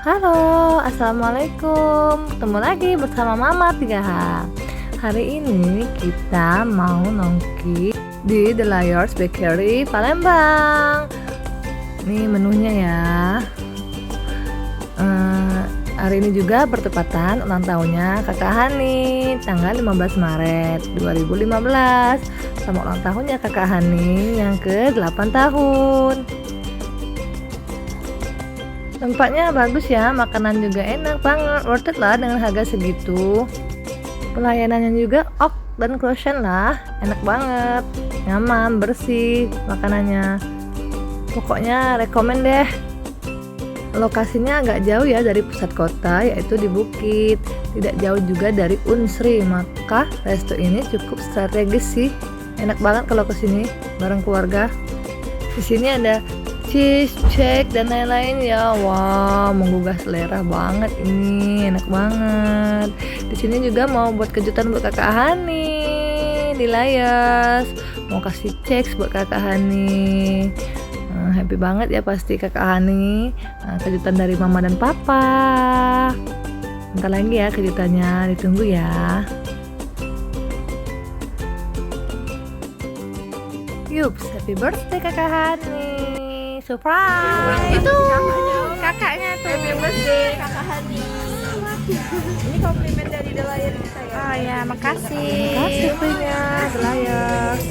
Halo, assalamualaikum. Ketemu lagi bersama Mama 3H. Hari ini kita mau nongki di The Layers Bakery Palembang. Ini menunya ya. Hari ini juga bertepatan ulang tahunnya Kakak Hani, tanggal 15 Maret 2015. Sama ulang tahunnya Kakak Hani yang ke-8 tahun. Tempatnya bagus ya, makanan juga enak banget, worth it lah dengan harga segitu. Pelayanannya juga ok dan croissant lah, enak banget, nyaman, bersih makanannya. Pokoknya rekomen deh. Lokasinya agak jauh ya dari pusat kota, yaitu di Bukit. Tidak jauh juga dari Unsri, maka resto ini cukup strategis sih. Enak banget kalau kesini bareng keluarga. Di sini ada cheese, cake dan lain-lain ya. Wow, menggugah selera banget ini, enak banget. Di sini juga mau buat kejutan buat Kakak Hani di Layers. Mau kasih cake buat Kakak Hani. Happy banget ya pasti Kakak Hani. Kejutan dari Mama dan Papa. Bentar lagi ya kejutannya, ditunggu ya. Yups, happy birthday Kakak Hani. Surprise. Itu kakaknya tuh. Happy birthday Kakak Hani. Ini komplimen dari The Layers kita ya. Oh ya, makasih. Makasih punya The Layers.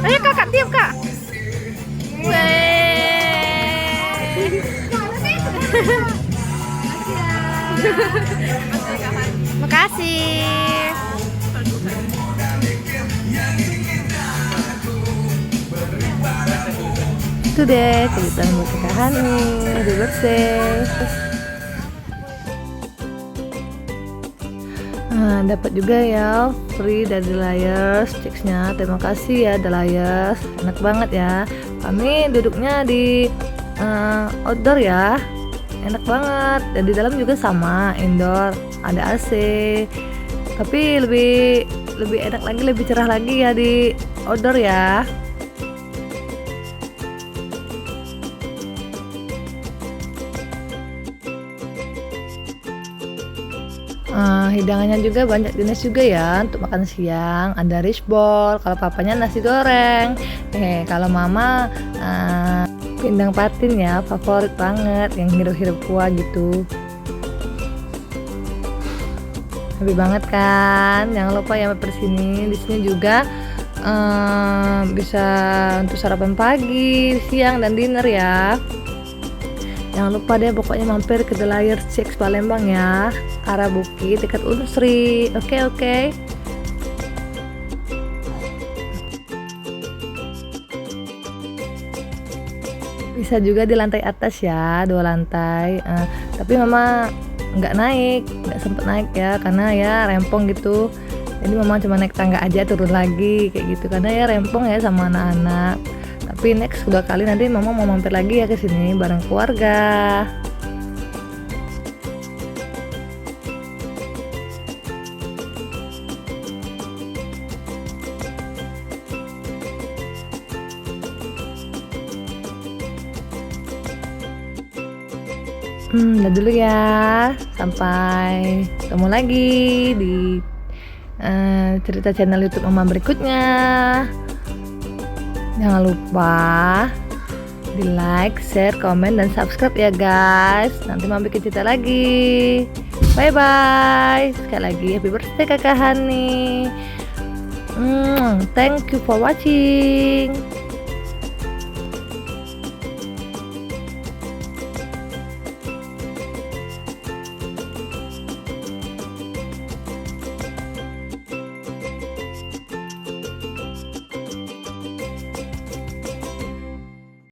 Ayo kakak tiup kak. Makasih. Itu deh kejutan buat Kakak Hani di birthday. Dapat juga ya free dari The Layers checksnya. Terima kasih ya The Layers, enak banget ya. Kami duduknya di outdoor ya, enak banget. Dan di dalam juga sama indoor, ada AC. Tapi lebih enak lagi, lebih cerah lagi ya di outdoor ya. Hidangannya juga banyak jenis juga ya untuk makan siang. Ada rice ball, kalau papanya nasi goreng. Kalau mama pindang patin ya, favorit banget yang hirup-hirup kuah gitu. Happy banget kan? Jangan lupa ya mampir sini. Di sini juga bisa untuk sarapan pagi, siang dan dinner ya. Jangan lupa deh pokoknya mampir ke The Layers Cheeks Palembang ya, arah Bukit dekat Unsri. Oke. Bisa juga di lantai atas ya, 2 lantai. Tapi mama nggak sempet naik ya, karena ya rempong gitu. Jadi mama cuma naik tangga aja turun lagi kayak gitu, karena ya rempong ya sama anak-anak. Tapi next 2 kali nanti mama mau mampir lagi ya ke sini bareng keluarga. Udah dulu ya. Sampai ketemu lagi di cerita channel YouTube Mama berikutnya. Jangan lupa di like, share, komen, dan subscribe ya guys. Nanti mau bikin cerita lagi. Bye bye. Sekali lagi happy birthday Kakak Hani. Thank you for watching.